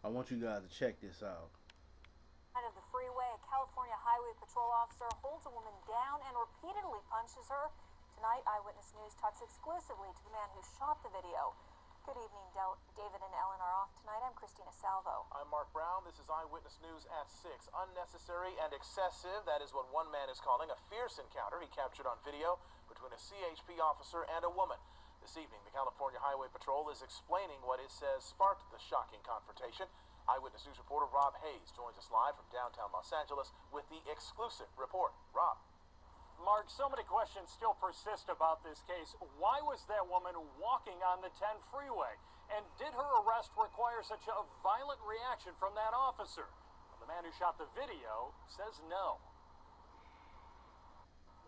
I want you guys to check this out. Of the freeway, a California Highway Patrol officer holds a woman down and repeatedly punches her. Tonight, Eyewitness News talks exclusively to the man who shot the video. Good evening, David and Ellen are off tonight. I'm Christina Salvo. I'm Mark Brown. This is Eyewitness News at 6. Unnecessary and excessive. That is what one man is calling a fierce encounter he captured on video between a CHP officer and a woman. This evening, the California Highway Patrol is explaining what it says sparked the shocking confrontation. Eyewitness News reporter Rob Hayes joins us live from downtown Los Angeles with the exclusive report. Rob. Mark, so many questions still persist about this case. Why was that woman walking on the 10 freeway? And did her arrest require such a violent reaction from that officer? The man who shot the video says no.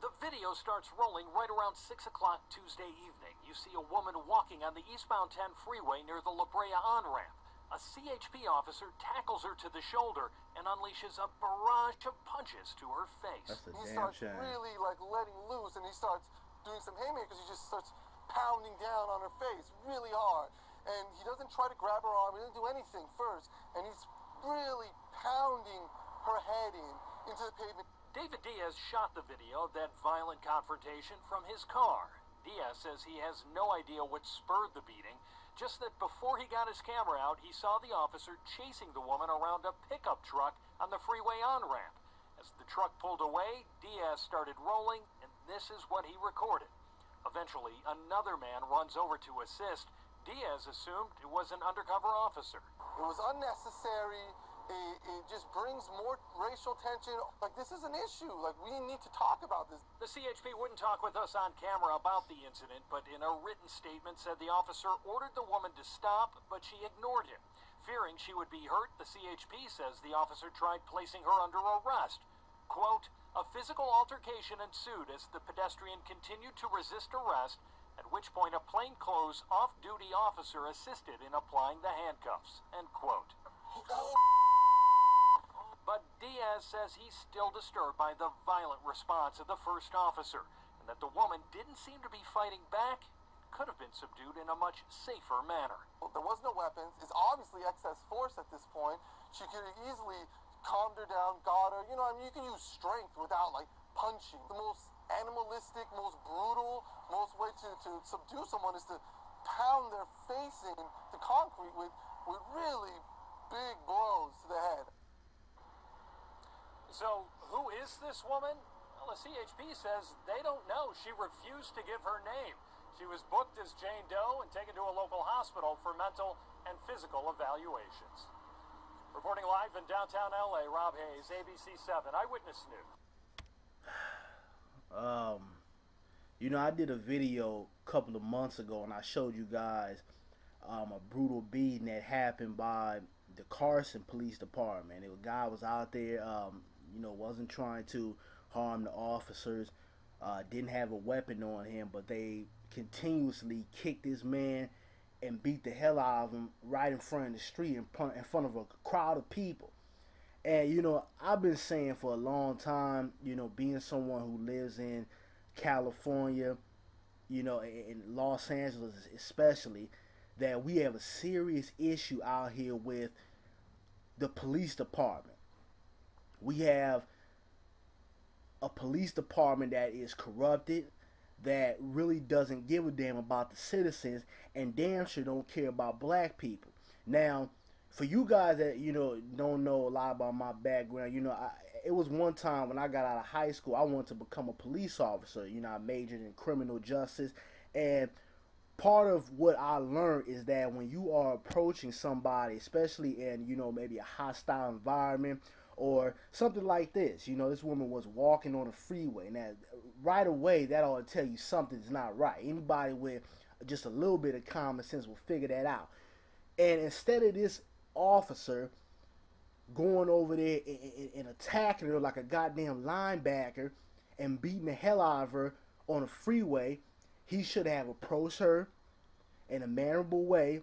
The video starts rolling right around 6 o'clock Tuesday evening. You see a woman walking on the eastbound 10 freeway near the La Brea on-ramp. A CHP officer tackles her to the shoulder and unleashes a barrage of punches to her face. That's a he damn starts shame. really letting loose, and he starts doing some haymakers. He just starts pounding down on her face really hard. And he doesn't try to grab her arm. He doesn't do anything first. And he's really pounding her head into the pavement. David Diaz shot the video of that violent confrontation from his car. Diaz says he has no idea what spurred the beating, just that before he got his camera out, he saw the officer chasing the woman around a pickup truck on the freeway on-ramp. As the truck pulled away, Diaz started rolling, and this is what he recorded. Eventually, another man runs over to assist. Diaz assumed it was an undercover officer. It was unnecessary. It just brings more racial tension. Like, this is an issue. Like, we need to talk about this. The CHP wouldn't talk with us on camera about the incident, but in a written statement said the officer ordered the woman to stop, but she ignored him. Fearing she would be hurt, the CHP says the officer tried placing her under arrest. Quote, a physical altercation ensued as the pedestrian continued to resist arrest, at which point a plainclothes off-duty officer assisted in applying the handcuffs, end quote. But Diaz says he's still disturbed by the violent response of the first officer, and that the woman didn't seem to be fighting back, could have been subdued in a much safer manner. Well, there was no weapons. It's obviously excess force at this point. She could have easily calmed her down, got her. You know, I mean, you can use strength without, like, punching. The most animalistic, most brutal, most way to subdue someone is to pound their face into concrete with really big blows to the head. So, who is this woman? Well, the CHP says they don't know. She refused to give her name. She was booked as Jane Doe and taken to a local hospital for mental and physical evaluations. Reporting live in downtown LA, Rob Hayes, ABC 7 Eyewitness News. You know, I did a video a couple of months ago, and I showed you guys a brutal beating that happened by the Carson Police Department. A guy was out there, you know, wasn't trying to harm the officers, didn't have a weapon on him, but they continuously kicked this man and beat the hell out of him right in front of the street, in front of a crowd of people. And, you know, I've been saying for a long time, you know, being someone who lives in California, you know, in Los Angeles especially, that we have a serious issue out here with the police department. We have a police department that is corrupted, that really doesn't give a damn about the citizens, and damn sure don't care about black people. Now, for you guys that, you know, don't know a lot about my background, you know, it was one time when I got out of high school, I wanted to become a police officer. You know, I majored in criminal justice, and part of what I learned is that when you are approaching somebody, especially in, you know, maybe a hostile environment or something like this, you know, this woman was walking on a freeway. Now, right away, that ought to tell you something's not right. Anybody with just a little bit of common sense will figure that out. And instead of this officer going over there and attacking her like a goddamn linebacker and beating the hell out of her on a freeway, he should have approached her in a mannerable way.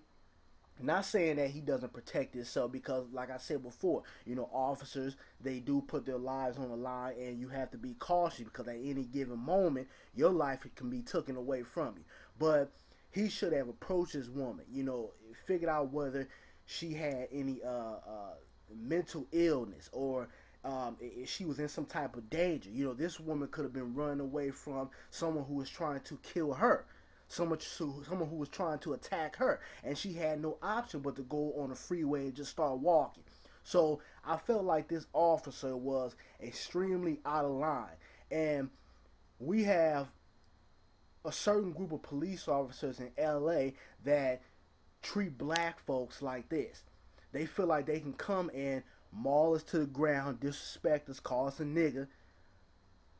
Not saying that he doesn't protect himself, because like I said before, you know, officers, they do put their lives on the line, and you have to be cautious because at any given moment your life can be taken away from you. But he should have approached this woman, you know, figured out whether she had any mental illness, or if she was in some type of danger. You know, this woman could have been running away from someone who was trying to kill her, someone who was trying to attack her, and she had no option but to go on the freeway and just start walking. So I felt like this officer was extremely out of line. And we have a certain group of police officers in LA that treat black folks like this. They feel like they can come and maul us to the ground, disrespect us, call us a nigga,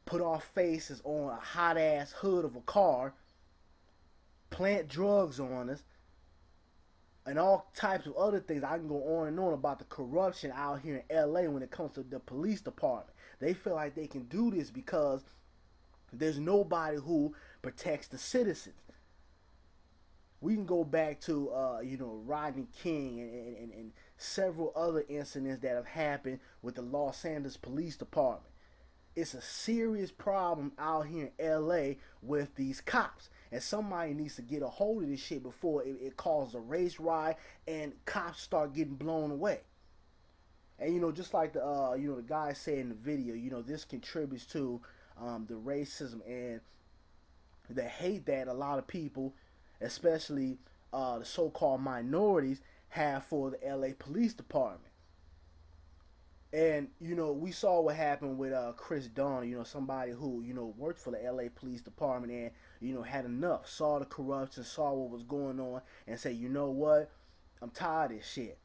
put our faces on a hot ass hood of a car, plant drugs on us, and all types of other things. I can go on and on about the corruption out here in LA when it comes to the police department. They feel like they can do this because there's nobody who protects the citizens. We can go back to Rodney King and several other incidents that have happened with the Los Angeles Police Department. It's a serious problem out here in LA with these cops. And somebody needs to get a hold of this shit before it causes a race riot and cops start getting blown away. And just like the guy said in the video, this contributes to the racism and the hate that a lot of people, especially the so-called minorities, have for the LA Police Department. And we saw what happened with Chris Donner, somebody who worked for the LA Police Department and had enough, saw the corruption, saw what was going on, and said, you know what, I'm tired of this shit.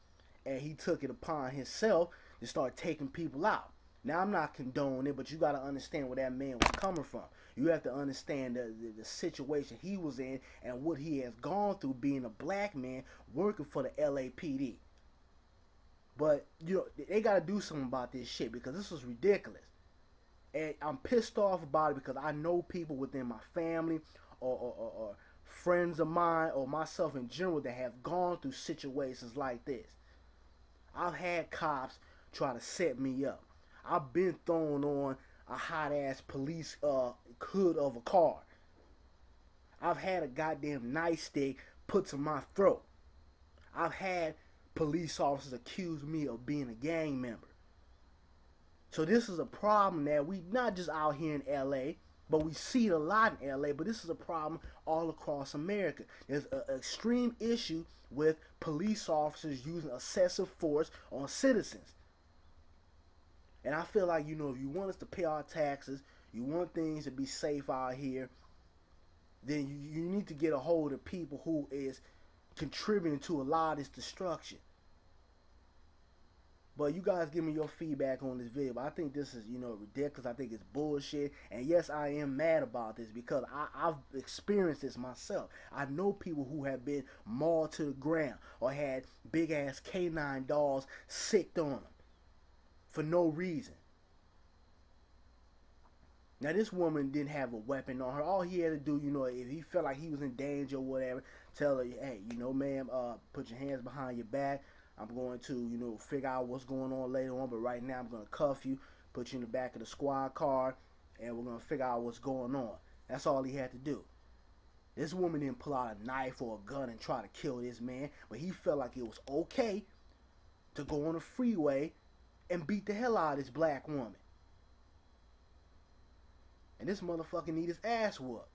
And he took it upon himself to start taking people out. Now, I'm not condoning it, but you got to understand where that man was coming from. You have to understand the situation he was in and what he has gone through being a black man working for the LAPD. But, they got to do something about this shit because this is ridiculous. And I'm pissed off about it because I know people within my family or friends of mine or myself in general that have gone through situations like this. I've had cops try to set me up. I've been thrown on a hot-ass police hood of a car. I've had a goddamn nightstick put to my throat. I've had police officers accuse me of being a gang member. So this is a problem that we not just out here in LA, but we see it a lot in LA, but this is a problem all across America. There's an extreme issue with police officers using excessive force on citizens. And I feel like, if you want us to pay our taxes, you want things to be safe out here, then you need to get a hold of people who is contributing to a lot of this destruction. But you guys give me your feedback on this video. But I think this is, ridiculous. I think it's bullshit. And yes, I am mad about this because I've experienced this myself. I know people who have been mauled to the ground or had big-ass canine dogs sicked on them for no reason. Now, this woman didn't have a weapon on her. All he had to do, if he felt like he was in danger or whatever, tell her, hey, ma'am, put your hands behind your back. I'm going to, figure out what's going on later on, but right now I'm going to cuff you, put you in the back of the squad car, and we're going to figure out what's going on. That's all he had to do. This woman didn't pull out a knife or a gun and try to kill this man, but he felt like it was okay to go on the freeway and beat the hell out of this black woman. And this motherfucker need his ass whooped.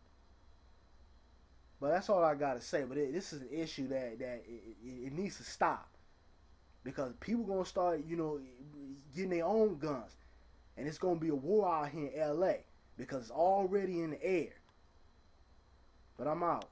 But that's all I got to say. But this is an issue that it needs to stop. Because people going to start, getting their own guns. And it's going to be a war out here in LA. Because it's already in the air. But I'm out.